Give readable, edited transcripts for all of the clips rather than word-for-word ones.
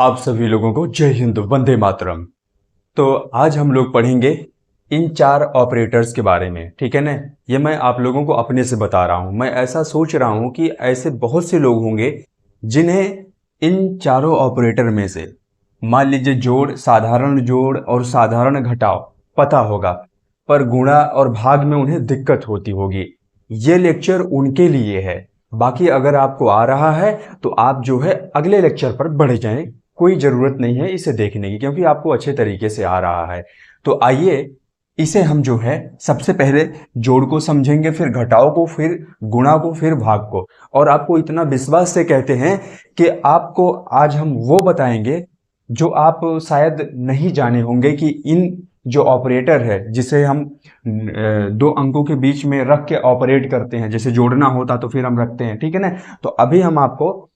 आप सभी लोगों को जय हिंद, वंदे मातरम। तो आज हम लोग पढ़ेंगे इन चार ऑपरेटर्स के बारे में, ठीक है ना। ये मैं आप लोगों को अपने से बता रहा हूँ। मैं ऐसा सोच रहा हूँ कि ऐसे बहुत से लोग होंगे जिन्हें इन चारों ऑपरेटर में से मान लीजिए जोड़ और साधारण घटाव पता होगा, पर गुणा और भाग में उन्हें दिक्कत होती होगी। ये लेक्चर उनके लिए है। बाकी अगर आपको आ रहा है तो आप जो है अगले लेक्चर पर बढ़ जाएं, कोई ज़रूरत नहीं है इसे देखने की, क्योंकि आपको अच्छे तरीके से आ रहा है। तो आइए इसे हम जो है सबसे पहले जोड़ को समझेंगे, फिर घटाव को, फिर गुणा को, फिर भाग को। और आपको इतना विश्वास से कहते हैं कि आपको आज हम वो बताएंगे जो आप शायद नहीं जाने होंगे कि इन जो ऑपरेटर है जिसे हम दो अंकों के बीच में रख के ऑपरेट करते हैं, जैसे जोड़ना होता तो फिर हम रखते हैं, ठीक है ना। तो अभी हम आपको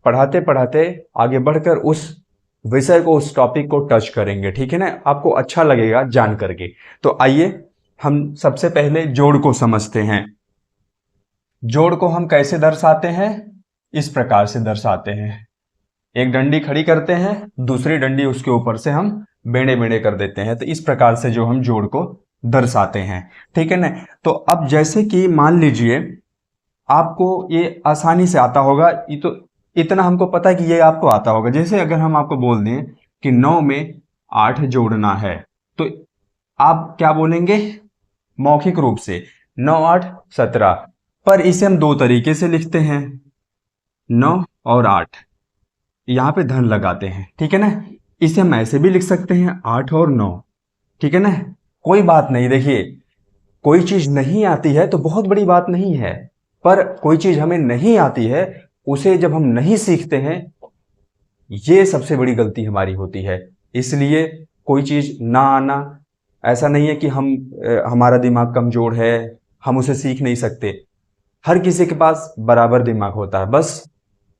पढ़ाते पढ़ाते आगे बढ़कर उस विषय को, उस टॉपिक को टच करेंगे, ठीक है ना। आपको अच्छा लगेगा जान करके। तो आइए हम सबसे पहले जोड़ को समझते हैं। जोड़ को हम कैसे दर्शाते हैं? इस प्रकार से दर्शाते हैं। एक डंडी खड़ी करते हैं, दूसरी डंडी उसके ऊपर से हम बेड़े बेड़े कर देते हैं। तो इस प्रकार से जो हम जोड़ को दर्शाते हैं, ठीक है ना। तो अब जैसे कि मान लीजिए आपको ये आसानी से आता होगा, ये तो इतना हमको पता है कि ये आपको आता होगा। जैसे अगर हम आपको बोल दें कि 9 में 8 जोड़ना है, तो आप क्या बोलेंगे मौखिक रूप से? 9 8 17। पर इसे हम दो तरीके से लिखते हैं, 9 और 8, यहाँ पे धन लगाते हैं, ठीक है ना। इसे हम ऐसे भी लिख सकते हैं 8 और 9, ठीक है ना। कोई बात नहीं, देखिए कोई चीज नहीं आती है तो बहुत बड़ी बात नहीं है, पर कोई चीज हमें नहीं आती है उसे जब हम नहीं सीखते हैं, ये सबसे बड़ी गलती हमारी होती है। इसलिए कोई चीज ना आना ऐसा नहीं है कि हमारा दिमाग कमजोर है, हम उसे सीख नहीं सकते। हर किसी के पास बराबर दिमाग होता है, बस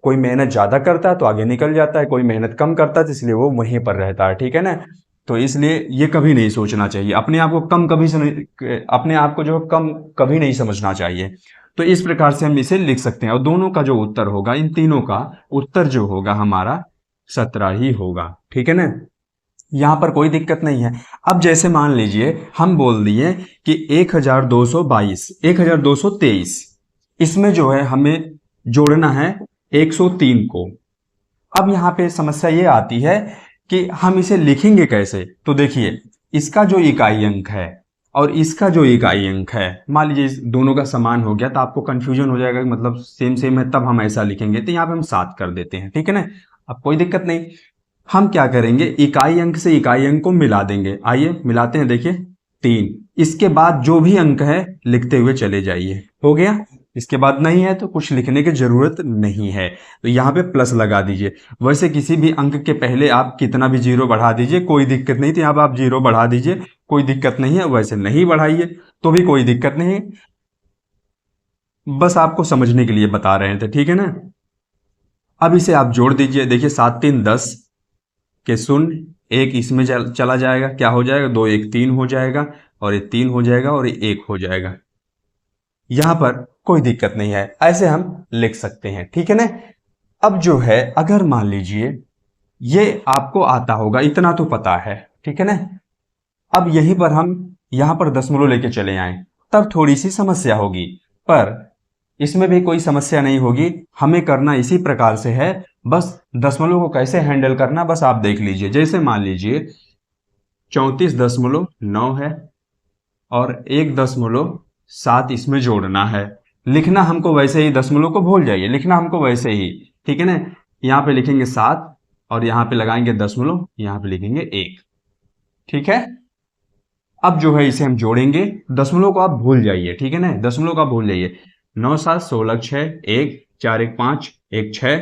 कोई मेहनत ज्यादा करता है तो आगे निकल जाता है, कोई मेहनत कम करता है तो इसलिए वो वहीं पर रहता है, ठीक है ना। तो इसलिए ये कभी नहीं सोचना चाहिए, अपने आप को कम कभी से नहीं, अपने आप को जो कम कभी नहीं समझना चाहिए। तो इस प्रकार से हम इसे लिख सकते हैं, और दोनों का जो उत्तर होगा, इन तीनों का उत्तर जो होगा हमारा 17 ही होगा, ठीक है ना। यहां पर कोई दिक्कत नहीं है। अब जैसे मान लीजिए हम बोल दिए कि 1222, 1223, इसमें जो है हमें जोड़ना है 103 को। अब यहाँ पे समस्या ये आती है कि हम इसे लिखेंगे कैसे। तो देखिए, इसका जो इकाई अंक है और इसका जो इकाई अंक है, मान लीजिए इस दोनों का समान हो गया तो आपको कंफ्यूजन हो जाएगा कि मतलब सेम सेम है, तब हम ऐसा लिखेंगे। तो यहाँ पे हम 7 कर देते हैं, ठीक है ना। अब कोई दिक्कत नहीं। हम क्या करेंगे, इकाई अंक से इकाई अंक को मिला देंगे। आइए मिलाते हैं, देखिए 3। इसके बाद जो भी अंक है लिखते हुए चले जाइए, हो गया। इसके बाद नहीं है तो कुछ लिखने की जरूरत नहीं है, तो यहाँ पे प्लस लगा दीजिए। वैसे किसी भी अंक के पहले आप कितना भी जीरो बढ़ा दीजिए, कोई दिक्कत नहीं। तो यहाँ पे आप जीरो बढ़ा दीजिए, कोई दिक्कत नहीं है। वैसे नहीं बढ़ाइए तो भी कोई दिक्कत नहीं है, बस आपको समझने के लिए बता रहे थे, ठीक है ना। अब इसे आप जोड़ दीजिए, देखिए 7 3 10 के शून्य, एक इसमें चला जाएगा, क्या हो जाएगा, 2 1 3 हो जाएगा, और ये 3 हो जाएगा, और ये 1 हो जाएगा। यहां पर कोई दिक्कत नहीं है, ऐसे हम लिख सकते हैं, ठीक है ना। अब जो है अगर मान लीजिए ये आपको आता होगा, इतना तो पता है, ठीक है ना। अब यहीं पर हम यहां पर दशमलव लेके चले आए, तब थोड़ी सी समस्या होगी, पर इसमें भी कोई समस्या नहीं होगी। हमें करना इसी प्रकार से है, बस दशमलव को कैसे हैंडल करना बस आप देख लीजिए। जैसे मान लीजिए 34.9 है और 1.7 इसमें जोड़ना है। लिखना हमको वैसे ही, दशमलव को भूल जाइए, लिखना हमको वैसे ही, ठीक है ना। यहाँ पे लिखेंगे 7 और यहाँ पे लगाएंगे दशमलव, यहाँ पे लिखेंगे 1, ठीक है। अब जो है इसे हम जोड़ेंगे, दशमलव को आप भूल जाइए, ठीक है ना, दशमलव का भूल जाइए। 9 7 16 6 1 4 1 5 1 6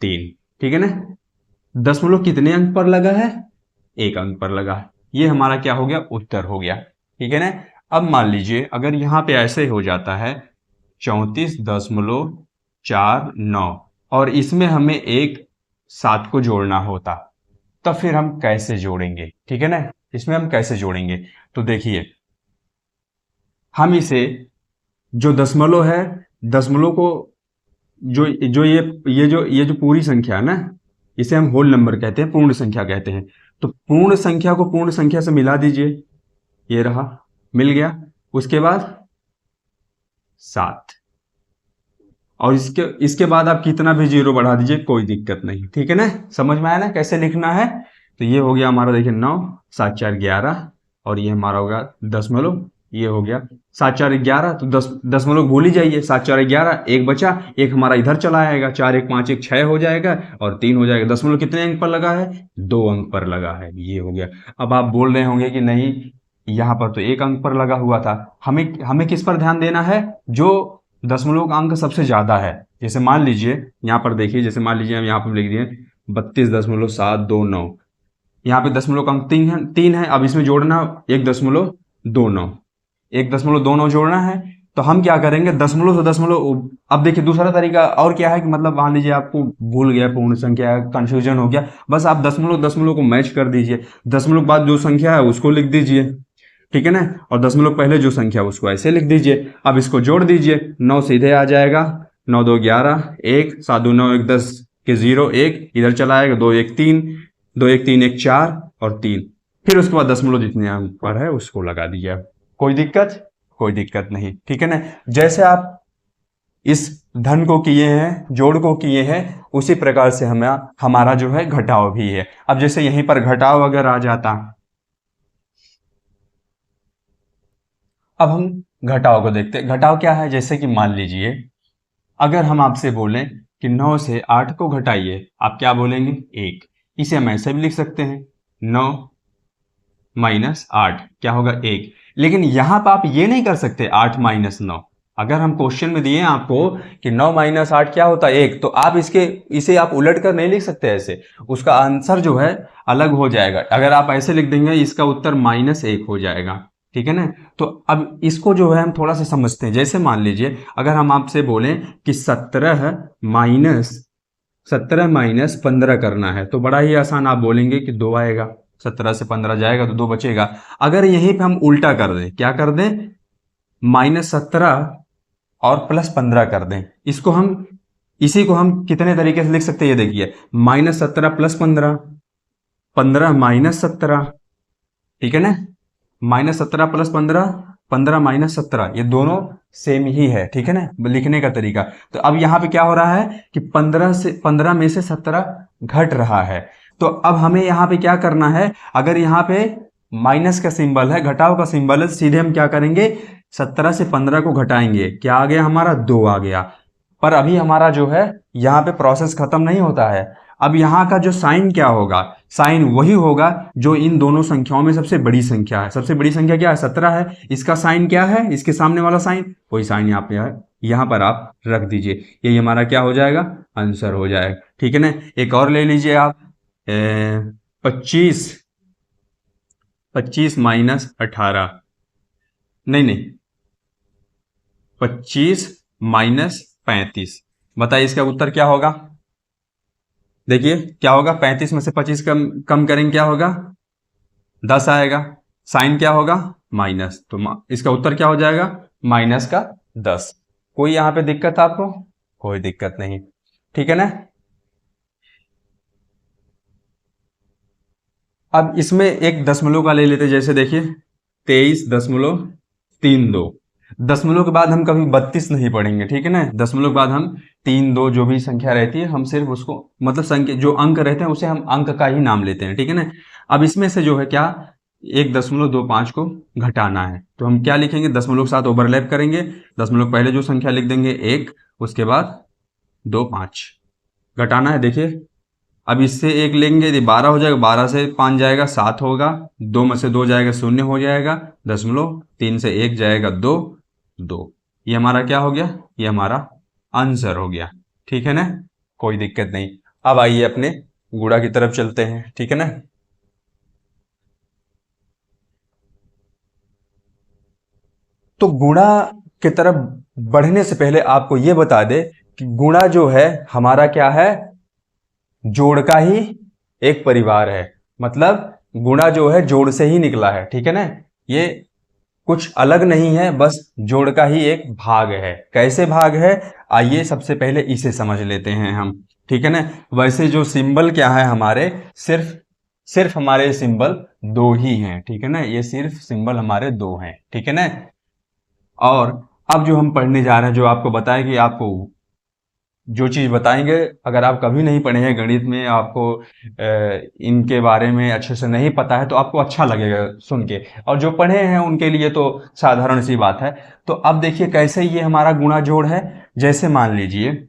3, ठीक है ना। दशमलव कितने अंक पर लगा है? 1 अंक पर लगा है। ये हमारा क्या हो गया, उत्तर हो गया, ठीक है ना। अब मान लीजिए अगर यहाँ पे ऐसे हो जाता है 34.49 और इसमें हमें एक 7 को जोड़ना होता, तब फिर हम कैसे जोड़ेंगे, ठीक है ना। इसमें हम कैसे जोड़ेंगे, तो देखिए हम इसे जो दशमलव है, दशमलव को जो जो ये जो पूरी संख्या है ना, इसे हम होल नंबर कहते हैं, पूर्ण संख्या कहते हैं। तो पूर्ण संख्या को पूर्ण संख्या से मिला दीजिए, ये रहा, मिल गया। उसके बाद 7, और इसके बाद आप कितना भी जीरो बढ़ा दीजिए, कोई दिक्कत नहीं, ठीक है ना। समझ में आया ना कैसे लिखना है। तो ये हो गया हमारा, देखिए 9, 7 4 11, और ये हमारा होगा दशमलव, ये हो गया 7 4 11। तो दशमलव भूल ही जाइए, 7 4 11, एक बचा, एक हमारा इधर चला आएगा, 4 1 5 1 6 हो जाएगा, और 3 हो जाएगा। दशमलव कितने अंक पर लगा है, 2 अंक पर लगा है, ये हो गया। अब आप बोल रहे होंगे कि नहीं, यहाँ पर तो 1 अंक पर लगा हुआ था। हमें किस पर ध्यान देना है, जो दशमलव का अंक सबसे ज्यादा है। जैसे मान लीजिए यहाँ पर देखिए, जैसे मान लीजिए हम यहाँ पर लिख दिए 32.729, यहाँ पे दशमलव का अंक 3 है। अब इसमें जोड़ना 1.29, 1.29 जोड़ना है। तो हम क्या करेंगे, दशमलव से दशमलव। अब देखिए दूसरा तरीका और क्या है कि मतलब मान लीजिए आपको भूल गया, पूर्ण संख्या कंफ्यूजन हो गया, बस आप दशमलव दशमलव को मैच कर दीजिए, दशमलव के बाद जो संख्या है उसको लिख दीजिए, ठीक है ना, और दशमलव पहले जो संख्या उसको ऐसे लिख दीजिए। अब इसको जोड़ दीजिए, 9 सीधे आ जाएगा, 9 2 11, 1 7 2 9 1 10 के 0 1 इधर चला आएगा, 2 1 3, 2 1 3 1 4 और 3। फिर उसके बाद दशमलव जितने अंक पर है उसको लगा दीजिए। कोई दिक्कत, कोई दिक्कत नहीं, ठीक है ना। जैसे आप इस धन को किए हैं, जोड़ को किए हैं, उसी प्रकार से हमारा जो है घटाव भी है। अब जैसे यहीं पर घटाव अगर आ जाता, अब हम घटाव को देखते हैं। घटाव क्या है, जैसे कि मान लीजिए अगर हम आपसे बोलें कि 9 से 8 को घटाइए, आप क्या बोलेंगे, 1। इसे हम ऐसे भी लिख सकते हैं, 9 माइनस 8 क्या होगा, 1। लेकिन यहां पर आप ये नहीं कर सकते 8 माइनस 9। अगर हम क्वेश्चन में दिए आपको कि 9 माइनस 8 क्या होता है, 1, तो आप इसे आप उलट कर नहीं लिख सकते ऐसे, उसका आंसर जो है अलग हो जाएगा। अगर आप ऐसे लिख देंगे इसका उत्तर -1 हो जाएगा, ठीक है ना। तो अब इसको जो है हम थोड़ा सा समझते हैं। जैसे मान लीजिए अगर हम आपसे बोलें कि 17 माइनस 15 करना है, तो बड़ा ही आसान, आप बोलेंगे कि 2 आएगा, 17 से 15 जाएगा तो 2 बचेगा। अगर यहीं पे हम उल्टा कर दें, क्या कर दें, -17 और +15 कर दें, इसी को हम कितने तरीके से लिख सकते हैं, ये देखिए, -17 + 15, 15 माइनस 17, ठीक है ना, -17 + 15, 15 माइनस 17, ये दोनों सेम ही है, ठीक है ना, लिखने का तरीका। तो अब यहाँ पे क्या हो रहा है कि 15 में से 17 घट रहा है। तो अब हमें यहाँ पे क्या करना है, अगर यहाँ पे माइनस का सिंबल है, घटाव का सिंबल है, सीधे हम क्या करेंगे, 17 से 15 को घटाएंगे, क्या आ गया हमारा, 2 आ गया। पर अभी हमारा जो है यहाँ पे प्रोसेस खत्म नहीं होता है। अब यहाँ का जो साइन क्या होगा, साइन वही होगा जो इन दोनों संख्याओं में सबसे बड़ी संख्या है। सबसे बड़ी संख्या क्या है, 17 है। इसका साइन क्या है, इसके सामने वाला साइन, वही साइन यहाँ पर आप रख दीजिए, यही हमारा क्या हो जाएगा, आंसर हो जाएगा, ठीक है ना। एक और ले लीजिए आप, 25 माइनस 18, नहीं 25 माइनस 35, बताइए इसका उत्तर क्या होगा। देखिए क्या होगा, 35 में से 25 कम करेंगे, क्या होगा, 10 आएगा। साइन क्या होगा, माइनस, तो इसका उत्तर क्या हो जाएगा, -10। कोई यहाँ पे दिक्कत आपको, कोई दिक्कत नहीं, ठीक है ना। अब इसमें एक दशमलव का ले लेते, जैसे देखिए 23.32, दशमलव के बाद हम कभी 32 नहीं पढ़ेंगे, ठीक है ना। दशमलव के बाद हम 3 2 जो भी संख्या रहती है, हम सिर्फ उसको मतलब संख्या जो अंक रहते हैं उसे हम अंक का ही नाम लेते हैं, ठीक है ना। अब इसमें से जो है क्या, 1.25 को घटाना है, तो हम क्या लिखेंगे, दशमलव के साथ ओवरलैप करेंगे, दशमलव पहले जो संख्या लिख देंगे 1, उसके बाद 2 5 घटाना है। देखिए अब इससे 1 लेंगे, यदि 12 हो जाएगा, 12 से 5 जाएगा 7 होगा, 2 में से 2 जाएगा 0 हो जाएगा, दशमलव 3 से 1 जाएगा 2 2, ये हमारा क्या हो गया, ये हमारा आंसर हो गया, ठीक है ना, कोई दिक्कत नहीं। अब आइए अपने गुणा की तरफ चलते हैं, ठीक है ना। तो गुणा की तरफ बढ़ने से पहले आपको यह बता दे कि गुणा जो है हमारा क्या है, जोड़ का ही एक परिवार है। मतलब गुणा जो है जोड़ से ही निकला है, ठीक है ना, ये कुछ अलग नहीं है, बस जोड़ का ही एक भाग है। कैसे भाग है, आइए सबसे पहले इसे समझ लेते हैं हम, ठीक है ना। वैसे जो सिंबल क्या है हमारे, सिर्फ सिर्फ हमारे सिंबल दो ही हैं, ठीक है ना, ये सिर्फ सिंबल हमारे दो हैं, ठीक है ना। और अब जो हम पढ़ने जा रहे हैं, जो आपको बताया कि आपको जो चीज़ बताएंगे, अगर आप कभी नहीं पढ़े हैं गणित में, आपको इनके बारे में अच्छे से नहीं पता है, तो आपको अच्छा लगेगा सुन के, और जो पढ़े हैं उनके लिए तो साधारण सी बात है। तो अब देखिए कैसे ये हमारा गुणा जोड़ है। जैसे मान लीजिए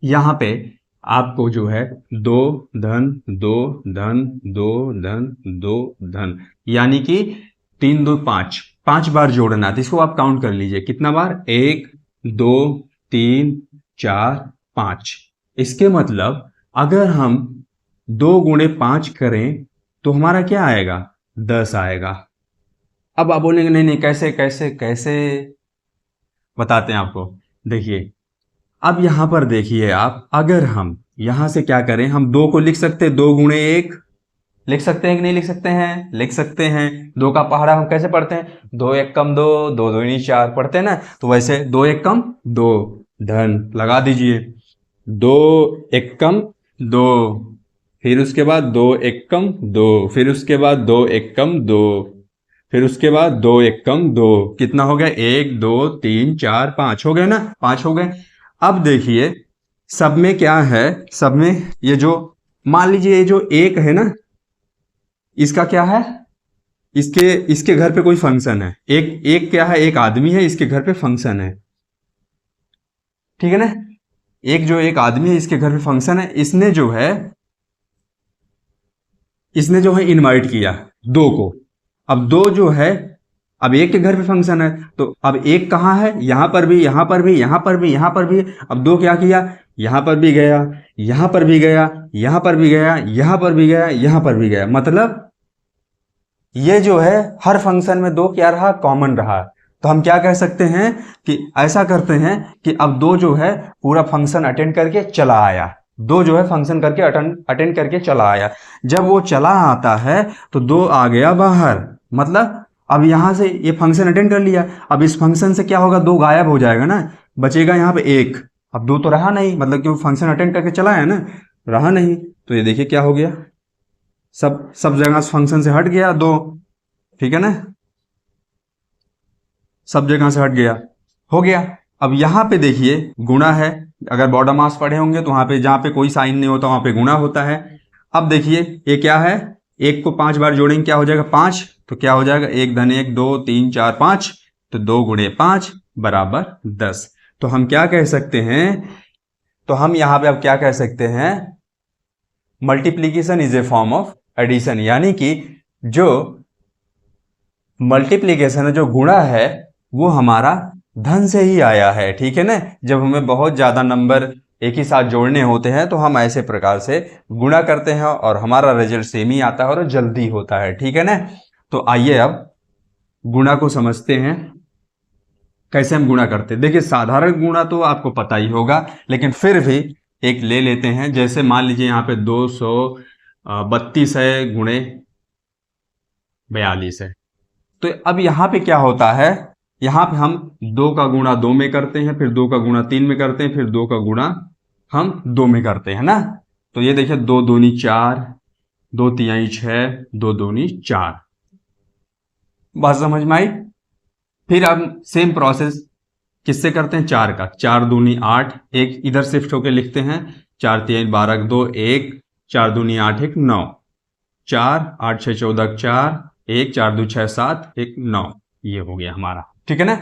यहाँ पे आपको जो है दो धन दो धन दो धन दो धन, यानी कि 3 2 5, 5 बार जोड़ना है। तो इसको आप काउंट कर लीजिए कितना बार, 1 2 3 4 5। इसके मतलब अगर हम 2 × 5 करें तो हमारा क्या आएगा, 10 आएगा। अब आप बोलेंगे नहीं नहीं कैसे कैसे कैसे, बताते हैं आपको। देखिए अब यहां पर देखिए आप, अगर हम यहां से क्या करें, हम 2 को लिख सकते हैं, 2 × 1 लिख सकते हैं कि नहीं लिख सकते हैं, लिख सकते हैं। 2 का पहाड़ा हम कैसे पढ़ते हैं, 2 1 कम 2, 2 2 4 पढ़ते हैं ना। तो वैसे 2 1 कम 2, धन लगा दीजिए, 2 1 कम 2, फिर उसके बाद 2 1 कम 2, फिर उसके बाद 2 1 कम 2, फिर उसके बाद 2 1 कम 2, कितना हो गया, 1 2 3 4 5 हो गए ना, 5 हो गए। अब देखिए सब में क्या है, सब में ये जो मान लीजिए ये जो एक है ना, इसका क्या है, इसके इसके घर पे कोई फंक्शन है, एक एक क्या है, एक आदमी है, इसके घर पे फंक्शन है, ठीक है ना। एक आदमी है, इसके घर पे फंक्शन है, इसने जो है इनवाइट किया 2 को। अब 2 जो है, अब एक के घर पे फंक्शन है, तो अब एक कहाँ है, यहां पर भी, यहां पर भी, यहां पर भी, यहां पर भी। अब 2 क्या किया, यहां पर भी गया, यहां पर भी गया, यहां पर भी गया, यहां पर भी गया, यहां पर भी गया। मतलब ये जो है हर फंक्शन में 2 क्या रहा, कॉमन रहा। तो हम क्या कह सकते हैं कि ऐसा करते हैं कि अब 2 जो है पूरा फंक्शन अटेंड करके चला आया, 2 जो है फंक्शन करके अटेंड करके चला आया। जब वो चला आता है तो 2 आ गया बाहर, मतलब अब यहां से ये फंक्शन अटेंड कर लिया। अब इस फंक्शन से क्या होगा, 2 गायब हो जाएगा ना, बचेगा यहाँ पे 1। अब 2 तो रहा नहीं, मतलब क्यों, फंक्शन अटेंड करके चला है ना, रहा नहीं। तो ये देखिए क्या हो गया, सब जगह फंक्शन से हट गया 2, ठीक है ना, सब जगह से हट गया, हो गया। अब यहां पे देखिए गुणा है, अगर बॉर्डर मास पढ़े होंगे तो वहां पे जहां पे कोई साइन नहीं होता वहां पे गुणा होता है। अब देखिए ये क्या है, 1 को 5 बार जोड़ेंगे क्या हो जाएगा, 5। तो क्या हो जाएगा, 1 धन 1 2 3 4 5, तो 2 × 5 बराबर 10। तो हम क्या कह सकते हैं, तो हम यहां पे अब क्या कह सकते हैं, multiplication is a form of addition, यानी कि जो मल्टीप्लीकेशन है, जो गुणा है, वो हमारा धन से ही आया है, ठीक है ना। जब हमें बहुत ज्यादा नंबर एक ही साथ जोड़ने होते हैं तो हम ऐसे प्रकार से गुणा करते हैं और हमारा रिजल्ट सेम ही आता है और जल्दी होता है, ठीक है ना। तो आइए अब गुणा को समझते हैं, कैसे हम गुणा करते हैं। देखिए साधारण गुणा तो आपको पता ही होगा, लेकिन फिर भी एक ले लेते हैं। जैसे मान लीजिए यहाँ पे 232 है गुणे 42 है। तो अब यहां पे क्या होता है, यहां पे हम 2 का गुणा 2 में करते हैं, फिर 2 का गुणा 3 में करते हैं, फिर 2 का गुणा हम 2 में करते हैं ना। तो ये देखिए 2 दूनी 4, 2 तिहाई 6, 2 दूनी 4, बात समझ में आई। फिर हम सेम प्रोसेस किससे करते हैं, 4 का, 4 दूनी 8, एक इधर शिफ्ट होके लिखते हैं, 4 तिहाई 12 2 1, 4 दूनी 8 1 9, 4 8 6 14 4 1, 4 2 6 7 1 9, ये हो गया हमारा, ठीक है ना।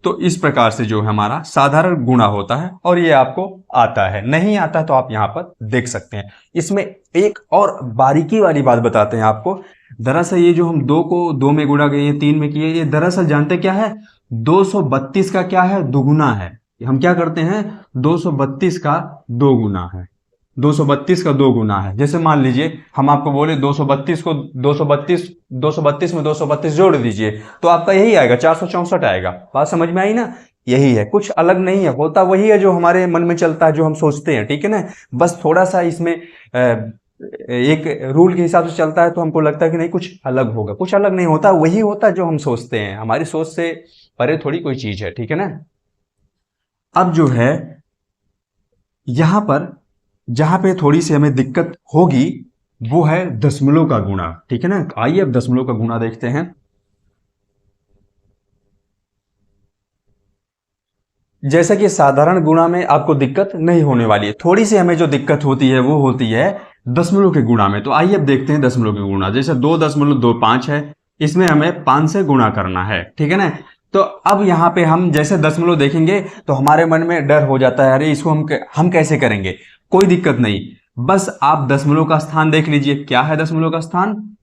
तो इस प्रकार से जो है हमारा साधारण गुणा होता है, और ये आपको आता है, नहीं आता तो आप यहाँ पर देख सकते हैं। इसमें एक और बारीकी वाली बात बताते हैं आपको। दरअसल ये जो हम 2 को 2 में गुणा किए, 3 में किए, ये दरअसल जानते क्या है, 232 का क्या है, दुगुना है। हम क्या करते हैं, 232 का 2 गुना है, 232 का 2 गुना है। जैसे मान लीजिए हम आपको बोले 232 को 232 में 232 जोड़ दीजिए, तो आपका यही आएगा, 464 आएगा। बात समझ में आई ना, यही है, कुछ अलग नहीं है, होता वही है जो हमारे मन में चलता है, जो हम सोचते हैं, ठीक है ना। बस थोड़ा सा इसमें एक रूल के हिसाब से चलता है, तो हमको लगता है कि नहीं कुछ अलग होगा, कुछ अलग नहीं होता, वही होता है जो हम सोचते हैं, हमारी सोच से परे थोड़ी कोई चीज है, ठीक है ना। अब जो है यहां पर जहां पे थोड़ी सी हमें दिक्कत होगी वो है दशमलव का गुणा, ठीक है ना। आइए अब दशमलव का गुणा देखते हैं। जैसा कि साधारण गुणा में आपको दिक्कत नहीं होने वाली है, थोड़ी सी हमें जो दिक्कत होती है वो होती है दशमलव के गुणा में। तो आइए अब देखते हैं दशमलव के गुणा। जैसे 2.25 है, इसमें हमें 5 से गुणा करना है, ठीक है ना। तो अब यहाँ पे हम जैसे दशमलव देखेंगे तो हमारे मन में डर हो जाता है, अरे इसको हम कैसे करेंगे। कोई दिक्कत नहीं, बस आप दशमलव का स्थान देख लीजिए। क्या है दशमलव का स्थान?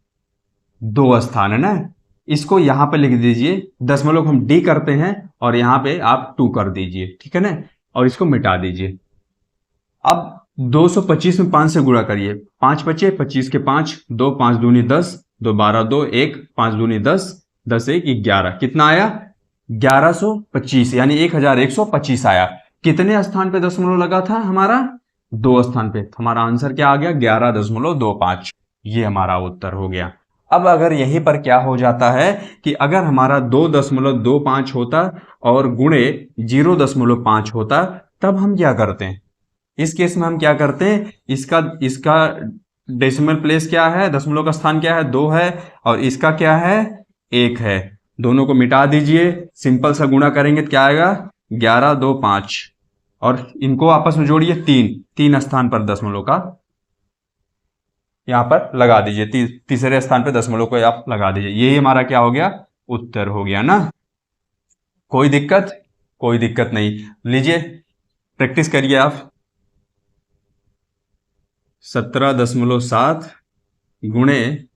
2 स्थान है ना। इसको यहां पे लिख दीजिए, दशमलव को हम डी करते हैं और यहां पे आप 2 कर दीजिए, ठीक है ना। और इसको मिटा दीजिए। अब 225 में 5 से गुणा करिए। 5 बचे, 25 के 5, 2 5 दूनी 10, 2 12 2 1, 5 दूनी 10, 10 1 11। कितना आया? 1125, यानी 1125 आया। कितने स्थान पे दशमलव लगा था हमारा? 2 स्थान पे। हमारा आंसर क्या आ गया? 11.25। ये हमारा उत्तर हो गया। अब अगर यहीं पर क्या हो जाता है कि अगर हमारा 2.25 होता और गुणे 0.5 होता, तब हम क्या करते हैं? इस केस में हम क्या करते हैं, इसका डेसिमल प्लेस क्या है, दशमलव का स्थान क्या है? 2 है, और इसका क्या है? 1 है। दोनों को मिटा दीजिए, सिंपल सा गुणा करेंगे तो क्या आएगा? 11.25, और इनको आपस में जोड़िए, 3 स्थान पर दशमलव का यहां पर लगा दीजिए। तीसरे स्थान पर दशमलव को आप लगा दीजिए। यही हमारा क्या हो गया? उत्तर हो गया ना। कोई दिक्कत? कोई दिक्कत नहीं। लीजिए प्रैक्टिस करिए आप। 17.7 गुणे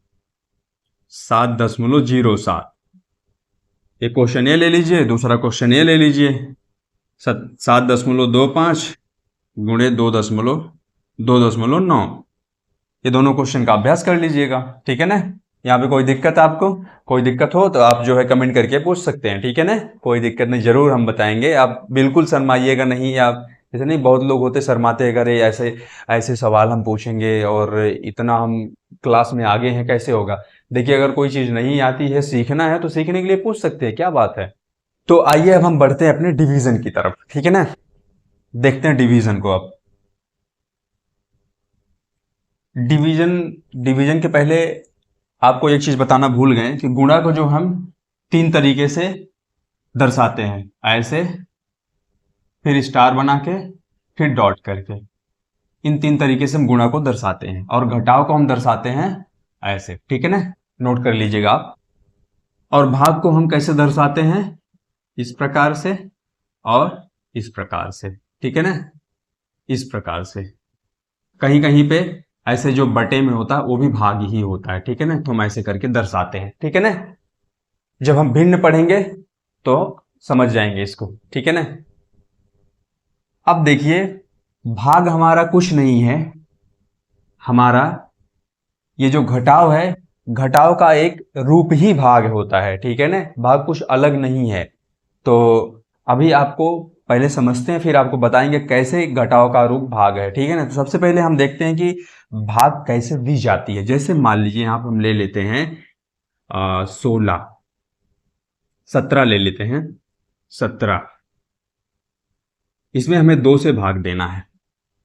7.07। एक क्वेश्चन ये ले लीजिए, दूसरा क्वेश्चन ये ले लीजिए। 7.25 गुणे 2.9। ये दोनों क्वेश्चन का अभ्यास कर लीजिएगा, ठीक है ना। यहाँ पे कोई दिक्कत आपको? कोई दिक्कत हो तो आप जो है कमेंट करके पूछ सकते हैं, ठीक है ना। कोई दिक्कत नहीं, जरूर हम बताएंगे। आप बिल्कुल शर्माइएगा नहीं। आप जैसे नहीं, बहुत लोग होते शर्माते, अगर ये ऐसे ऐसे सवाल हम पूछेंगे और इतना हम क्लास में आगे हैं, कैसे होगा। देखिए, अगर कोई चीज नहीं आती है, सीखना है तो सीखने के लिए पूछ सकते हैं, क्या बात है। तो आइए अब हम बढ़ते हैं अपने डिवीजन की तरफ, ठीक है ना। देखते हैं डिवीजन को। अब डिवीजन के पहले आपको एक चीज बताना भूल गए कि गुणा को जो हम 3 तरीके से दर्शाते हैं, ऐसे, फिर स्टार बना के, फिर डॉट करके। इन 3 तरीके से हम गुणा को दर्शाते हैं, और घटाव को हम दर्शाते हैं ऐसे, ठीक है ना। नोट कर लीजिएगा आप। और भाग को हम कैसे दर्शाते हैं? इस प्रकार से और इस प्रकार से, ठीक है ना। इस प्रकार से। कहीं कहीं पे ऐसे जो बटे में होता है वो भी भाग ही होता है, ठीक है ना। तो हम ऐसे करके दर्शाते हैं, ठीक है ना। जब हम भिन्न पढ़ेंगे तो समझ जाएंगे इसको, ठीक है ना। अब देखिए, भाग हमारा कुछ नहीं है, हमारा ये जो घटाव है, घटाव का एक रूप ही भाग होता है, ठीक है ना। भाग कुछ अलग नहीं है। तो अभी आपको पहले समझते हैं, फिर आपको बताएंगे कैसे घटाव का रूप भाग है, ठीक है ना। तो सबसे पहले हम देखते हैं कि भाग कैसे दी जाती है। जैसे मान लीजिए यहाँ पर हम ले लेते हैं 16, 17 ले लेते हैं, 17। इसमें हमें 2 से भाग देना है।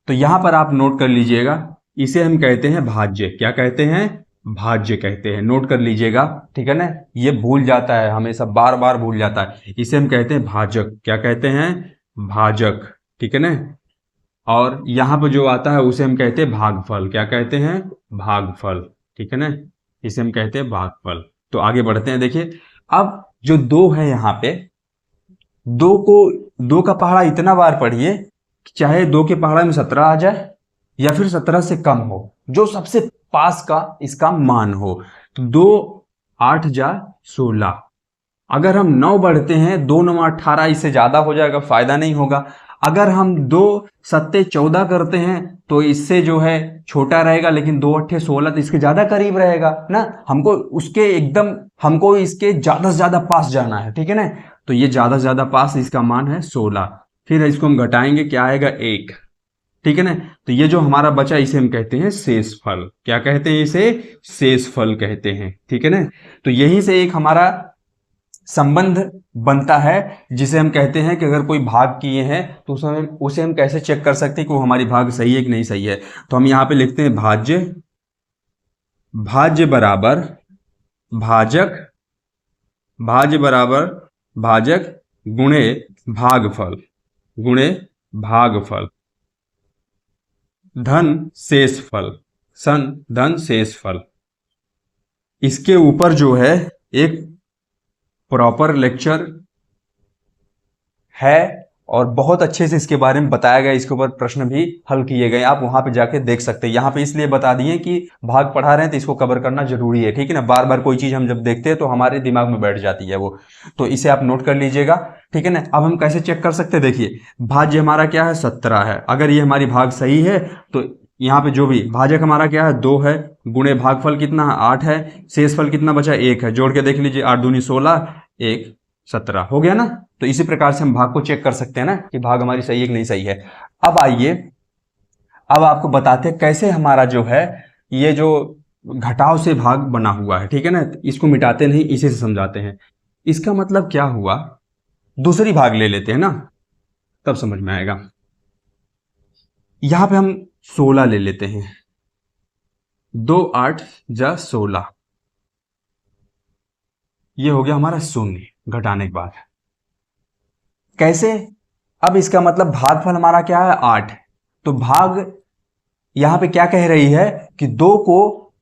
तो यहां पर आप नोट कर लीजिएगा, इसे हम कहते हैं भाज्य। क्या कहते हैं? भाज्य कहते हैं। नोट कर लीजिएगा, ठीक है ना। ये भूल जाता है, हमेशा बार बार भूल जाता है। इसे हम कहते हैं भाजक। क्या कहते हैं? भाजक, ठीक है ना। और यहां पर जो आता है उसे हम कहते हैं भागफल। क्या कहते हैं? भागफल, ठीक है ना। इसे हम कहते हैं भागफल। तो आगे बढ़ते हैं। देखिए, अब जो 2 है यहाँ पे, 2 का पहाड़ा इतना बार पढ़िए चाहे 2 के पहाड़ा में 17 आ जाए या फिर 17 से कम हो, जो सबसे पास का इसका मान हो। तो 2 8 जा 16। अगर हम 9 बढ़ते हैं, 2 9 18, इससे ज्यादा हो जाएगा, फायदा नहीं होगा। अगर हम 2 7 14 करते हैं तो इससे जो है छोटा रहेगा, लेकिन 2 8 16 तो इसके ज्यादा करीब रहेगा ना। हमको इसके ज्यादा से ज्यादा पास जाना है, ठीक है ना। तो ये ज्यादा से ज्यादा पास, इसका मान है 16। फिर इसको हम घटाएंगे, क्या आएगा? 1, ठीक है ना। तो ये जो हमारा बचा, इसे हम कहते हैं शेषफल। क्या कहते हैं? इसे शेषफल कहते हैं, ठीक है ना। तो यहीं से एक हमारा संबंध बनता है जिसे हम कहते हैं कि अगर कोई भाग किए हैं तो उसे हम कैसे चेक कर सकते हैं कि वो हमारी भाग सही है कि नहीं सही है। तो हम यहाँ पे लिखते हैं भाज्य, भाज्य बराबर भाजक, भाज्य बराबर भाजक गुणे भागफल, गुणे भागफल धन शेष फल, धन शेष फल। इसके ऊपर जो है एक प्रॉपर लेक्चर है और बहुत अच्छे से इसके बारे में बताया गया, इसके ऊपर प्रश्न भी हल किए गए, आप वहां पे जाके देख सकते हैं। यहाँ पे इसलिए बता दिए कि भाग पढ़ा रहे हैं तो इसको कवर करना जरूरी है, ठीक है ना। बार बार कोई चीज हम जब देखते हैं तो हमारे दिमाग में बैठ जाती है वो, तो इसे आप नोट कर लीजिएगा, ठीक है ना। अब हम कैसे चेक कर सकते हैं, देखिए भाज्य हमारा क्या है 17 है, अगर ये हमारी भाग सही है तो यहाँ पे जो भी भाजक हमारा क्या है 2 है, गुणे भागफल कितना है 8 है, शेष फल कितना बचा 1 है, जोड़ के देख लीजिए 8 दूनी 16, 1 17 हो गया ना। तो इसी प्रकार से हम भाग को चेक कर सकते हैं ना कि भाग हमारी सही है कि नहीं सही है। अब आइए, अब आपको बताते हैं कैसे हमारा जो है ये जो घटाव से भाग बना हुआ है, ठीक है ना। इसको मिटाते नहीं, इसी से समझाते हैं। इसका मतलब क्या हुआ, दूसरी भाग ले लेते हैं ना तब समझ में आएगा। यहां पे हम 16 ले लेते हैं, 2 8 जा 16, ये हो गया हमारा शून्य घटाने के बाद। कैसे, अब इसका मतलब भागफल हमारा क्या है 8, तो भाग यहां पे क्या कह रही है कि 2 को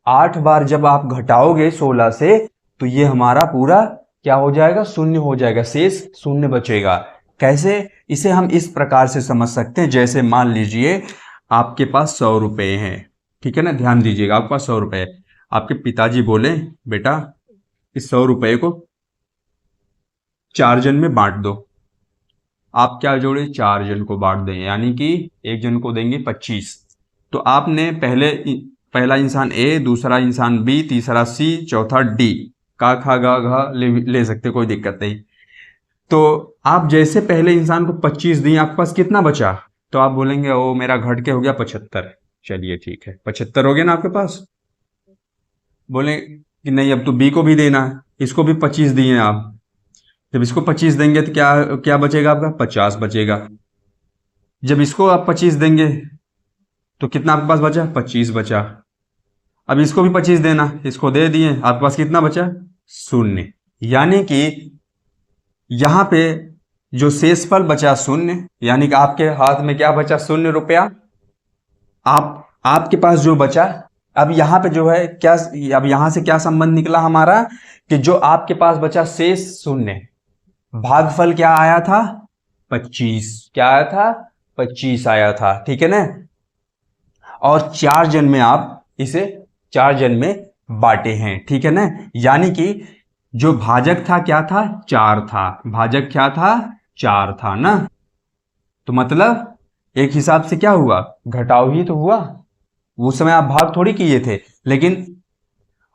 8 बार जब आप घटाओगे 16 से तो ये हमारा पूरा क्या हो जाएगा, शून्य हो जाएगा, शेष शून्य बचेगा। कैसे, इसे हम इस प्रकार से समझ सकते हैं, जैसे मान लीजिए आपके पास 100 रुपए हैं, ठीक है ना, ध्यान दीजिएगा, आपके पास 100 रुपए, आपके पिताजी बोले बेटा इस 100 रुपए को 4 जन में बांट दो। आप क्या जोड़े, 4 जन को बांट दें, यानी कि एक जन को देंगे 25। तो आपने पहला इंसान ए, दूसरा इंसान बी, तीसरा सी, चौथा डी, का खा गा घा ले सकते, कोई दिक्कत नहीं। तो आप जैसे पहले इंसान को 25 दिए, आपके पास कितना बचा, तो आप बोलेंगे ओ मेरा घट के हो गया 75। चलिए ठीक है, 75 हो गया ना आपके पास। बोले कि नहीं अब तो बी को भी देना है, इसको भी 25 दिए आप, जब इसको 25 देंगे तो क्या क्या बचेगा आपका, 50 बचेगा। जब इसको आप 25 देंगे तो कितना आपके पास बचा, 25 बचा। अब इसको भी 25 देना, इसको दे दिए, आपके पास कितना बचा, शून्य। यानी कि यहां पे जो शेषफल बचा शून्य, यानी कि आपके हाथ में क्या बचा, शून्य रुपया। आपके पास जो बचा, अब यहां पे जो है क्या, अब यहां से क्या संबंध निकला हमारा कि जो आपके पास बचा शेष शून्य, भागफल क्या आया था 25, क्या आया था 25 आया था, ठीक है ना। और 4 जन में आप इसे 4 जन में बांटे हैं, ठीक है ना। यानी कि जो भाजक था क्या था, 4 था, भाजक क्या था 4 था ना। तो मतलब एक हिसाब से क्या हुआ, घटाव ही तो हुआ। उस समय आप भाग थोड़ी किए थे, लेकिन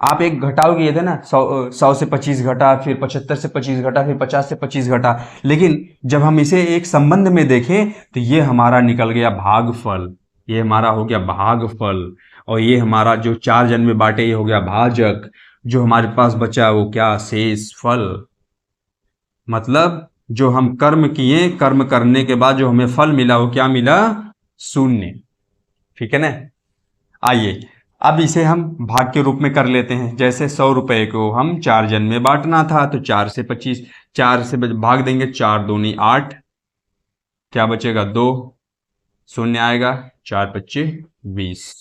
आप एक घटाव किए थे ना, 100 से 25 घटा, फिर 75 से 25 घटा, फिर 50 से 25 घटा। लेकिन जब हम इसे एक संबंध में देखें तो ये हमारा निकल गया भागफल, ये हमारा हो गया भागफल, और ये हमारा जो 4 जन में बांटे ये हो गया भाजक, जो हमारे पास बचा वो क्या, शेष फल। मतलब जो हम कर्म किए, कर्म करने के बाद जो हमें फल मिला वो क्या मिला, शून्य, ठीक है ना। आइए अब इसे हम भाग के रूप में कर लेते हैं। जैसे 100 रुपए को हम 4 जन में बांटना था, तो 4 से 25, 4 से भाग देंगे, 4 दूनी 8, क्या बचेगा 2, शून्य आएगा, 4 25 20,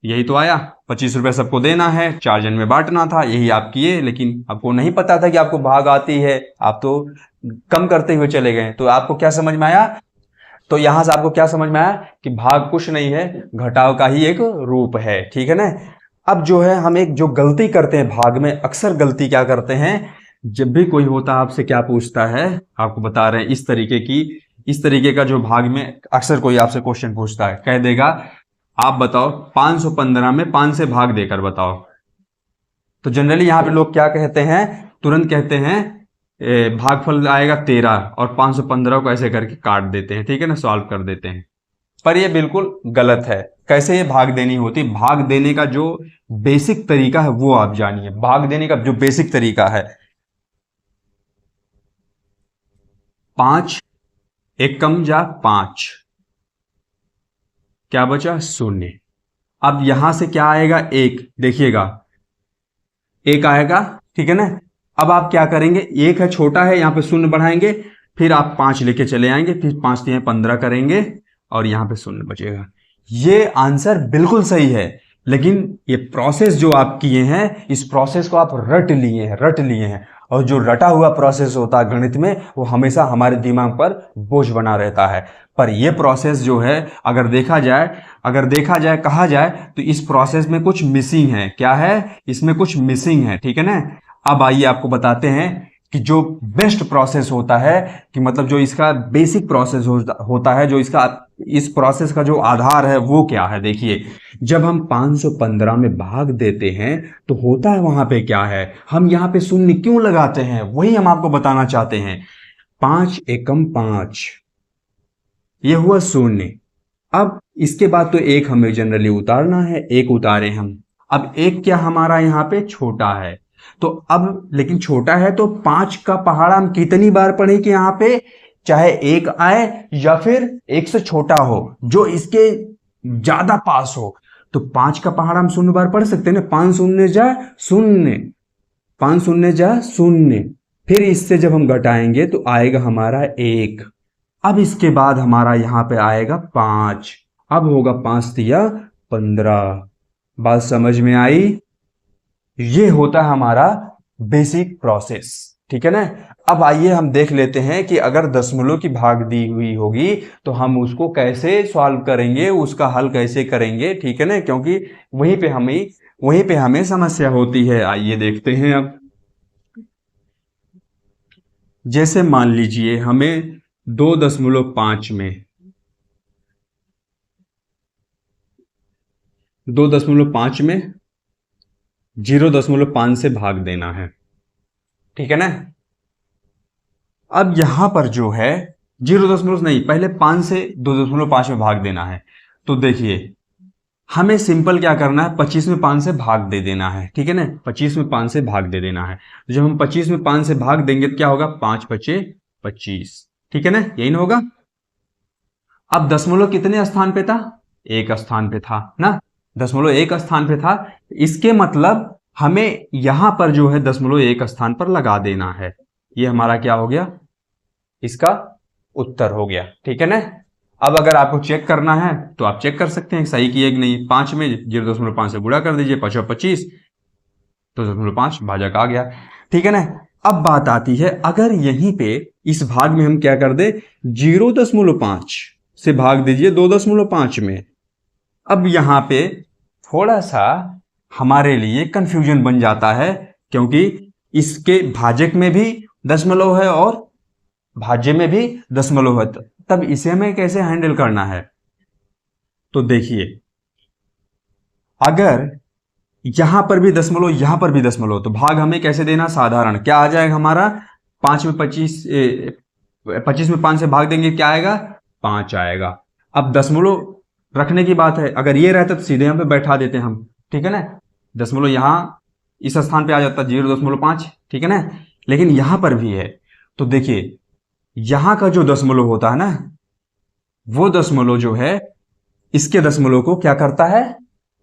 यही तो आया। 25 रुपए सबको देना है, 4 जन में बांटना था, यही आप किए, लेकिन आपको नहीं पता था कि आपको भाग आती है, आप तो कम करते हुए चले गए। तो आपको क्या समझ में आया, तो यहां से आपको क्या समझ में आया कि भाग कुछ नहीं है, घटाव का ही एक रूप है, ठीक है ना। अब जो है हम एक जो गलती करते हैं भाग में, अक्सर गलती क्या करते हैं, जब भी कोई होता आपसे क्या पूछता है, आपको बता रहे हैं इस तरीके का जो भाग में अक्सर कोई आपसे क्वेश्चन पूछता है, कह देगा आप बताओ 515 में 5 से भाग देकर बताओ। तो जनरली यहां पे लोग क्या कहते हैं, तुरंत कहते हैं भागफल आएगा 13 और 515 को ऐसे करके काट देते हैं, ठीक है ना, सॉल्व कर देते हैं। पर ये बिल्कुल गलत है। कैसे ये भाग देनी होती, भाग देने का जो बेसिक तरीका है वो आप जानिए। भाग देने का जो बेसिक तरीका है, 5 एकम जा 5, क्या बचा 0। अब यहां से क्या आएगा 1, देखिएगा 1 आएगा, ठीक है ना। अब आप क्या करेंगे, 1 है छोटा है, यहां पे 0 बढ़ाएंगे, फिर आप 5 लेके चले आएंगे, फिर 5 3 15 करेंगे और यहां पे 0 बचेगा। ये आंसर बिल्कुल सही है, लेकिन ये प्रोसेस जो आप किए हैं, इस प्रोसेस को आप रट लिए हैं, और जो रटा हुआ प्रोसेस होता है गणित में, वो हमेशा हमारे दिमाग पर बोझ बना रहता है। पर ये प्रोसेस जो है, अगर देखा जाए कहा जाए तो इस प्रोसेस में कुछ मिसिंग है। क्या है, इसमें कुछ मिसिंग है, ठीक है ना। अब आइए आपको बताते हैं कि जो बेस्ट प्रोसेस होता है, कि मतलब जो इसका बेसिक प्रोसेस होता है, जो इसका इस प्रोसेस का जो आधार है वो क्या है। देखिए, जब हम 515 में भाग देते हैं तो होता है वहां पे क्या है, हम यहां पे शून्य क्यों लगाते हैं, वही हम आपको बताना चाहते हैं। 5 एकम 5, ये हुआ 0। अब इसके बाद तो 1 हमें जनरली उतारना है, 1 उतारे हम। अब 1 क्या हमारा यहां पे छोटा है, तो अब लेकिन छोटा है तो 5 का पहाड़ा हम कितनी बार पढ़े कि यहां पे चाहे 1 आए या फिर 1 से छोटा हो, जो इसके ज्यादा पास हो, तो 5 का पहाड़ा हम 0 बार पढ़ सकते हैं ना। 5 शून्य जा 0, 5 शून्य जा 0, फिर इससे जब हम घटाएंगे तो आएगा हमारा 1। अब इसके बाद हमारा यहां पे आएगा 5, अब होगा 5 तिया 15। बात समझ में आई। ये होता है हमारा बेसिक प्रोसेस, ठीक है ना। अब आइए हम देख लेते हैं कि अगर दशमलव की भाग दी हुई होगी तो हम उसको कैसे सॉल्व करेंगे, उसका हल कैसे करेंगे, ठीक है ना, क्योंकि वहीं पे हमें समस्या होती है। आइए देखते हैं। अब जैसे मान लीजिए हमें 2.5 में 2.5 में 0.5 से भाग देना है, ठीक है ना। अब यहां पर जो है 0 नहीं, पहले 5 से 2.5 में भाग देना है। तो देखिए, हमें सिंपल क्या करना है, 25 में 5 से भाग दे देना है, ठीक है ना। 25 में 5 से भाग दे देना है, तो जब हम 25 में 5 से भाग देंगे तो क्या होगा, 5 बचे 25, ठीक है ना, यही ना होगा। अब दशमलव कितने स्थान पे था, 1 स्थान पे था ना, दशमलव 1 स्थान पे था। इसके मतलब हमें यहां पर जो है दशमलव 1 स्थान पर लगा देना है। ये हमारा क्या हो गया, इसका उत्तर हो गया, ठीक है ना। अब अगर आपको चेक करना है तो आप चेक कर सकते हैं सही किए कि नहीं। 5 में 0.5 से गुणा कर दीजिए, 5 25, 2.5 भाजक आ गया, ठीक है ना। अब बात आती है, अगर यहीं पे इस भाग में हम क्या कर दे, 0.5 से भाग दीजिए 2.5 में। अब यहां पे थोड़ा सा हमारे लिए कंफ्यूजन बन जाता है, क्योंकि इसके भाजक में भी दशमलव है और भाज्य में भी दशमलव है, तब इसे हमें कैसे हैंडल करना है। तो देखिए, अगर यहां पर भी दशमलव, यहां पर भी दशमलव, तो भाग हमें कैसे देना, साधारण क्या आ जाएगा हमारा, 5 में 25 में 5 से भाग देंगे, क्या आएगा, 5 आएगा। अब दशमलव रखने की बात है, अगर ये रहता तो सीधे यहां पे बैठा देते हम, ठीक है ना। दशमलव यहां इस स्थान पे आ जाता 0.5, ठीक है ना, लेकिन यहां पर भी है। तो देखिए, यहां का जो दशमलव होता है ना, वो दशमलव जो है इसके दशमलव को क्या करता है,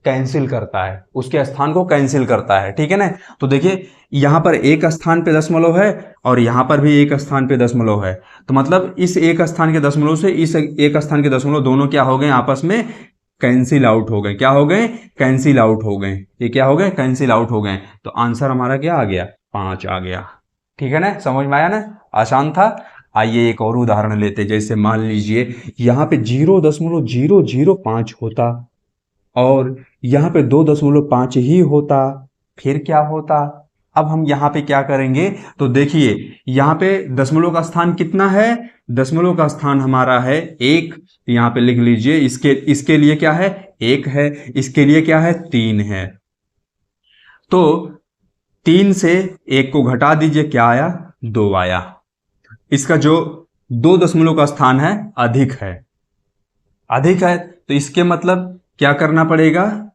कैंसिल करता है, उसके स्थान को कैंसिल करता है, ठीक है ना। तो देखिए, यहां पर 1 स्थान पे दशमलव है और यहां पर भी 1 स्थान पे दशमलव है, तो मतलब इस 1 स्थान के दशमलव से इस 1 स्थान के दशमलव दोनों क्या हो गए, आपस में कैंसिल आउट हो गए। क्या हो गए, कैंसिल आउट हो गए। ये क्या हो गए, कैंसिल आउट हो गए। तो आंसर हमारा क्या आ गया, 5 आ गया, ठीक है ना, समझ में आया ना, आसान था। आइए एक और उदाहरण लेते, जैसे मान लीजिए यहां पे 0.005 होता और यहां पे 2.5 ही होता, फिर क्या होता। अब हम यहां पे क्या करेंगे, तो देखिए यहां पे दशमलव का स्थान कितना है, दशमलव का स्थान हमारा है 1, यहां पे लिख लीजिए। इसके लिए क्या है, 1 है, इसके लिए क्या है, 3 है। तो 3 से 1 को घटा दीजिए, क्या आया, 2 आया। इसका जो 2 दशमलव का स्थान है अधिक है, तो इसके मतलब क्या करना पड़ेगा,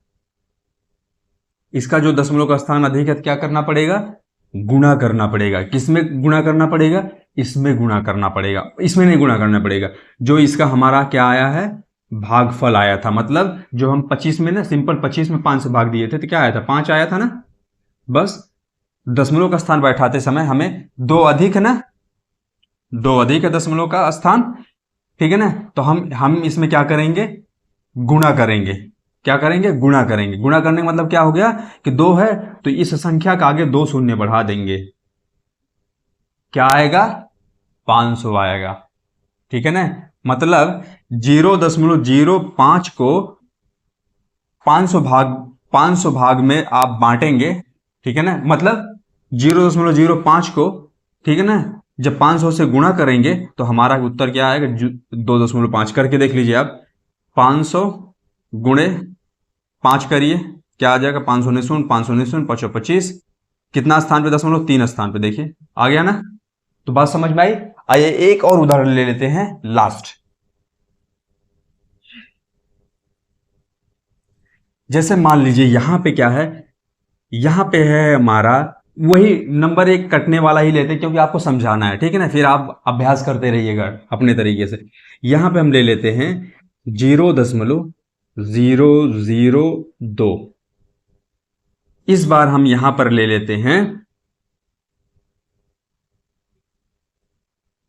इसका जो दशमलव का स्थान अधिक है क्या करना पड़ेगा, गुणा करना पड़ेगा। किसमें गुणा करना पड़ेगा, इसमें गुणा करना पड़ेगा, इसमें नहीं गुणा करना पड़ेगा। जो इसका हमारा क्या आया है, भागफल आया था, मतलब जो हम 25 में ना सिंपल 25 में 5 से भाग दिए थे तो क्या आया था, 5 आया था ना। बस दशमलव का स्थान बैठाते समय हमें दो अधिक है ना, दो अधिक है दशमलव का स्थान, ठीक है ना। तो हम इसमें क्या करेंगे, गुणा करेंगे। क्या करेंगे, गुणा करेंगे। गुणा करने का मतलब क्या हो गया कि दो है तो इस संख्या का आगे दो शून्य बढ़ा देंगे, क्या आएगा, 500 आएगा, ठीक है ना। मतलब 0.05 को 500 भाग में आप बांटेंगे, ठीक है ना। मतलब 0.05 को, ठीक है ना, जब 500 से गुणा करेंगे तो हमारा उत्तर क्या आएगा, 2.5 करके देख लीजिए आप। 500 गुणे 5 करिए, क्या आ जाएगा, 500 ने शून्य, 500 ने शून्य, 525, कितना स्थान पे दशमलव, 3 स्थान पे, देखिए आ गया ना। तो बात समझ में आई। आइए एक और उदाहरण ले लेते हैं लास्ट। जैसे मान लीजिए यहां पे क्या है, यहां पे है हमारा वही नंबर एक कटने वाला ही लेते हैं क्योंकि आपको समझाना है, ठीक है ना, फिर आप अभ्यास करते रहिएगा अपने तरीके से। यहां पे हम ले लेते हैं 0.002। इस बार हम यहां पर ले लेते हैं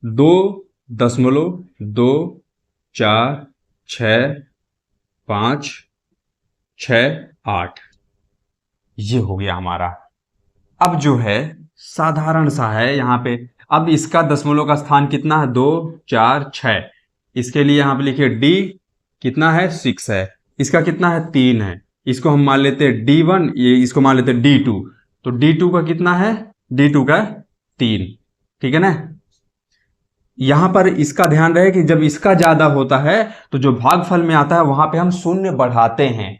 2.24658, ये हो गया हमारा। अब जो है साधारण सा है यहाँ पे, अब इसका दशमलव का स्थान कितना है, 2 4 6। इसके लिए यहाँ पे लिखिए डी कितना है, 6 है। इसका कितना है, 3 है। इसको हम मान लेते हैं D1, ये इसको मान लेते हैं D2। तो D2 का कितना है, D2 का 3, ठीक है ना। यहां पर इसका ध्यान रहे कि जब इसका ज्यादा होता है तो जो भागफल में आता है वहां पे हम शून्य बढ़ाते हैं,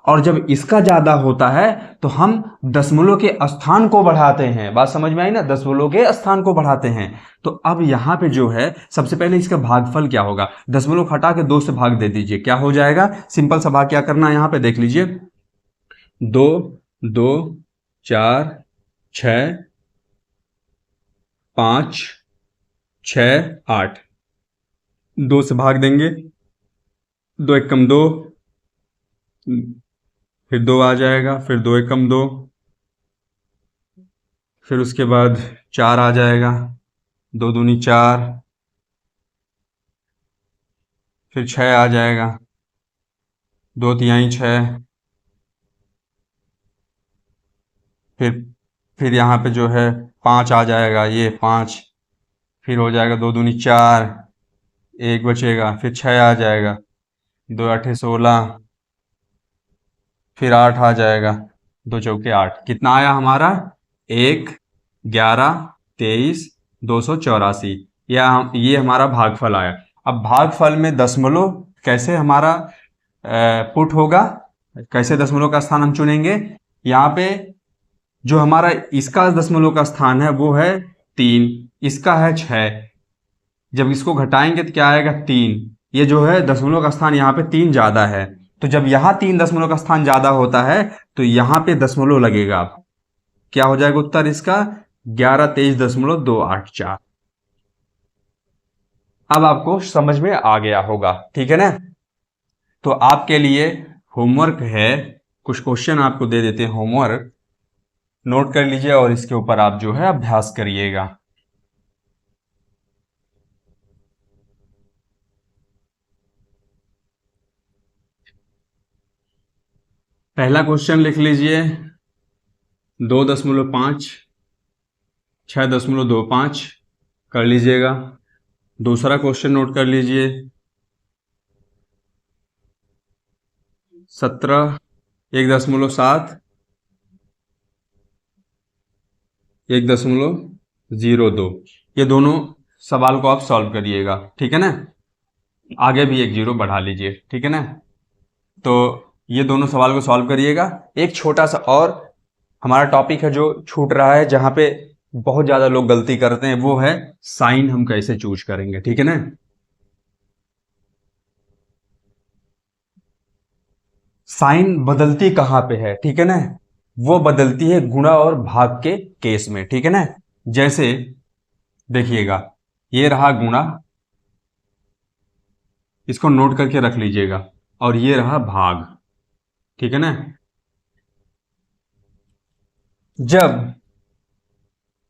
और जब इसका ज्यादा होता है तो हम दशमलव के स्थान को बढ़ाते हैं। बात समझ में आई ना, दशमलव के स्थान को बढ़ाते हैं। तो अब यहां पे जो है सबसे पहले इसका भागफल क्या होगा, दशमलव हटा के 2 से भाग दे दीजिए, क्या हो जाएगा, सिंपल सा भाग क्या करना है, यहां पे देख लीजिए 2 2 4 6 5 6 8, 2 से भाग देंगे, 2 एकम 2, फिर 2 आ जाएगा, फिर 2 एकम 2, फिर उसके बाद 4 आ जाएगा, 2 दूनी 4, फिर 6 आ जाएगा, 2 तिहाई 6, फिर यहाँ पे जो है 5 आ जाएगा, ये 5, फिर हो जाएगा 2 दूनी 4, 1 बचेगा, फिर 6 आ जाएगा, 2 आठे 16, फिर 8 आ जाएगा, 2 चौके 8, कितना आया हमारा, 1 11 23 284। ये हमारा भागफल आया। अब भागफल में दशमलव कैसे हमारा पुट होगा, कैसे दशमलव का स्थान हम चुनेंगे, यहाँ पे जो हमारा इसका दशमलव का स्थान है वो है 3, इसका है 6, जब इसको घटाएंगे तो क्या आएगा, 3। ये जो है दशमलव का स्थान यहाँ पे 3 ज्यादा है, तो जब यहाँ 3 दशमलव का स्थान ज्यादा होता है तो यहाँ पे दशमलव लगेगा। क्या हो जाएगा उत्तर इसका, 1123.284। अब आपको समझ में आ गया होगा, ठीक है ना। तो आपके लिए होमवर्क है, कुछ क्वेश्चन आपको दे देते हैं होमवर्क, नोट कर लीजिए और इसके ऊपर आप जो है अभ्यास करिएगा। पहला क्वेश्चन लिख लीजिए 2.5 6.25 कर लीजिएगा। दूसरा क्वेश्चन नोट कर लीजिए 17 1.7 1.02। ये दोनों सवाल को आप सॉल्व करिएगा, ठीक है ना। आगे भी 1 0 बढ़ा लीजिए, ठीक है ना। तो ये दोनों सवाल को सॉल्व करिएगा। एक छोटा सा और हमारा टॉपिक है जो छूट रहा है, जहां पे बहुत ज्यादा लोग गलती करते हैं, वो है साइन हम कैसे चूज करेंगे, ठीक है ना। साइन बदलती कहां पे है, ठीक है ना, वो बदलती है गुणा और भाग के केस में, ठीक है ना। जैसे देखिएगा, ये रहा गुणा, इसको नोट करके रख लीजिएगा, और ये रहा भाग। ठीक है ना। जब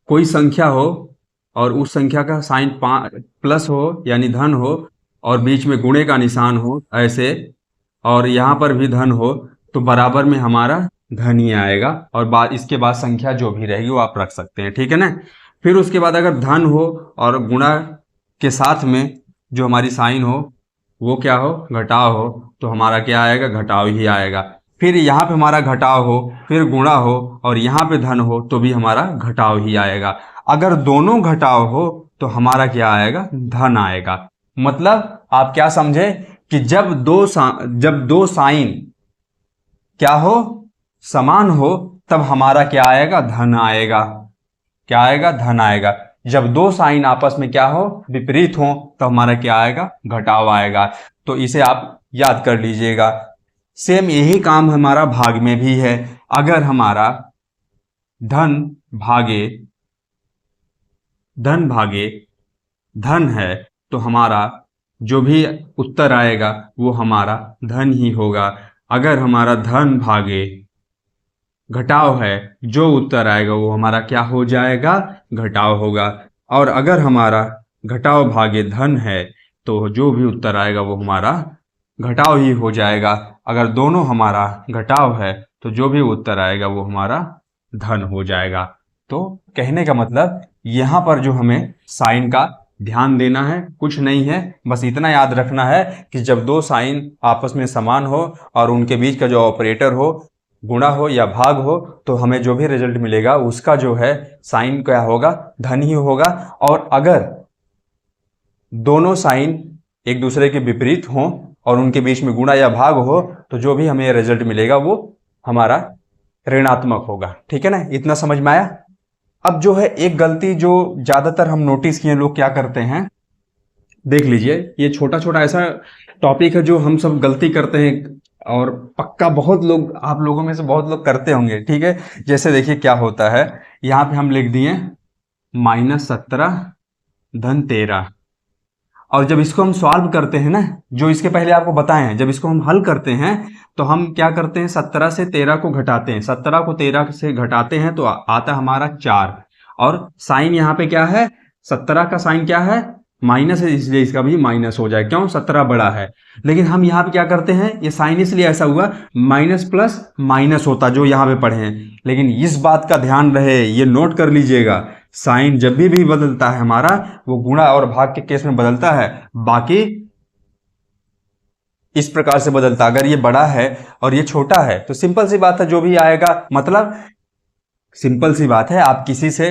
कोई संख्या हो और उस संख्या का साइन प्लस हो यानी धन हो, और बीच में गुणे का निशान हो ऐसे, और यहाँ पर भी धन हो, तो बराबर में हमारा धन ही आएगा, और बाद इसके बाद संख्या जो भी रहेगी वो आप रख सकते हैं। ठीक है ना। फिर उसके बाद अगर धन हो और गुणा के साथ में जो हमारी साइन हो वो क्या हो, घटाव हो, तो हमारा क्या आएगा, घटाव ही आएगा। फिर यहाँ पे हमारा घटाव हो, फिर गुणा हो, और यहाँ पे धन हो, तो भी हमारा घटाव ही आएगा। अगर दोनों घटाव हो तो हमारा क्या आएगा, धन आएगा। मतलब आप क्या समझे कि जब दो साइन क्या हो, समान हो, तब हमारा क्या आएगा, धन आएगा। क्या आएगा, धन आएगा। जब दो साइन आपस में क्या हो, विपरीत हो, तो हमारा क्या आएगा, घटाव आएगा। तो इसे आप याद कर लीजिएगा। सेम यही काम हमारा भाग में भी है। अगर हमारा धन भागे धन है, तो हमारा जो भी उत्तर आएगा वो हमारा धन ही होगा। अगर हमारा धन भागे घटाव है, जो उत्तर आएगा वो हमारा क्या हो जाएगा, घटाव होगा। और अगर हमारा घटाव भागे धन है, तो जो भी उत्तर आएगा वो हमारा घटाव ही हो जाएगा। अगर दोनों हमारा घटाव है, तो जो भी उत्तर आएगा वो हमारा धन हो जाएगा। तो कहने का मतलब यहाँ पर जो हमें साइन का ध्यान देना है, कुछ नहीं है, बस इतना याद रखना है कि जब दो साइन आपस में समान हो और उनके बीच का जो ऑपरेटर हो, गुणा हो या भाग हो, तो हमें जो भी रिजल्ट मिलेगा उसका जो है साइन क्या होगा, धन ही होगा। और अगर दोनों साइन एक दूसरे के विपरीत हों और उनके बीच में गुणा या भाग हो, तो जो भी हमें रिजल्ट मिलेगा वो हमारा ऋणात्मक होगा। ठीक है ना, इतना समझ में आया। अब जो है एक गलती जो ज्यादातर हम नोटिस किए, लोग क्या करते हैं, देख लीजिए, ये छोटा छोटा ऐसा टॉपिक है जो हम सब गलती करते हैं, और पक्का बहुत लोग, आप लोगों में से बहुत लोग करते होंगे। ठीक है, जैसे देखिए क्या होता है, यहाँ पे हम लिख दिए -17 धन 13, और जब इसको हम सॉल्व करते हैं ना, जो इसके पहले आपको बताए हैं, जब इसको हम हल करते हैं तो हम क्या करते हैं, 17 से 13 को घटाते हैं, 17 को 13 से घटाते हैं तो आता हमारा 4, और साइन यहाँ पे क्या है, 17 का साइन क्या है, माइनस है, इसलिए इसका भी माइनस हो जाए। क्यों, 17 बड़ा है। लेकिन हम यहाँ पे क्या करते हैं, ये साइन इसलिए ऐसा हुआ, माइनस प्लस माइनस होता जो यहाँ पे पढ़े हैं। लेकिन इस बात का ध्यान रहे, ये नोट कर लीजिएगा, साइन जब भी बदलता है हमारा, वो गुणा और भाग के केस में बदलता है, बाकी इस प्रकार से बदलता। अगर ये बड़ा है और ये छोटा है तो सिंपल सी बात है, जो भी आएगा, मतलब सिंपल सी बात है, आप किसी से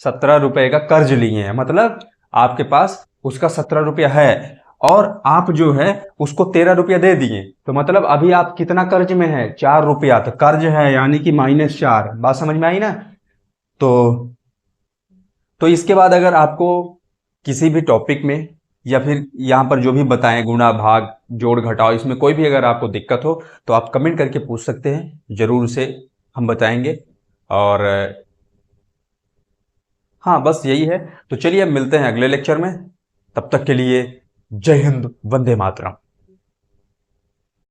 17 रुपए का कर्ज लिए हैं, मतलब आपके पास उसका 17 रुपया है, और आप जो है उसको 13 रुपया दे दिए, तो मतलब अभी आप कितना कर्ज में है, 4 रुपया, तो कर्ज है यानी कि -4। बात समझ में आई ना। तो इसके बाद अगर आपको किसी भी टॉपिक में या फिर यहाँ पर जो भी बताएं, गुणा भाग जोड़ घटाव, इसमें कोई भी अगर आपको दिक्कत हो तो आप कमेंट करके पूछ सकते हैं, जरूर उसे हम बताएंगे। और हाँ, बस यही है। तो चलिए अब मिलते हैं अगले लेक्चर में, तब तक के लिए जय हिंद, वंदे मातरम।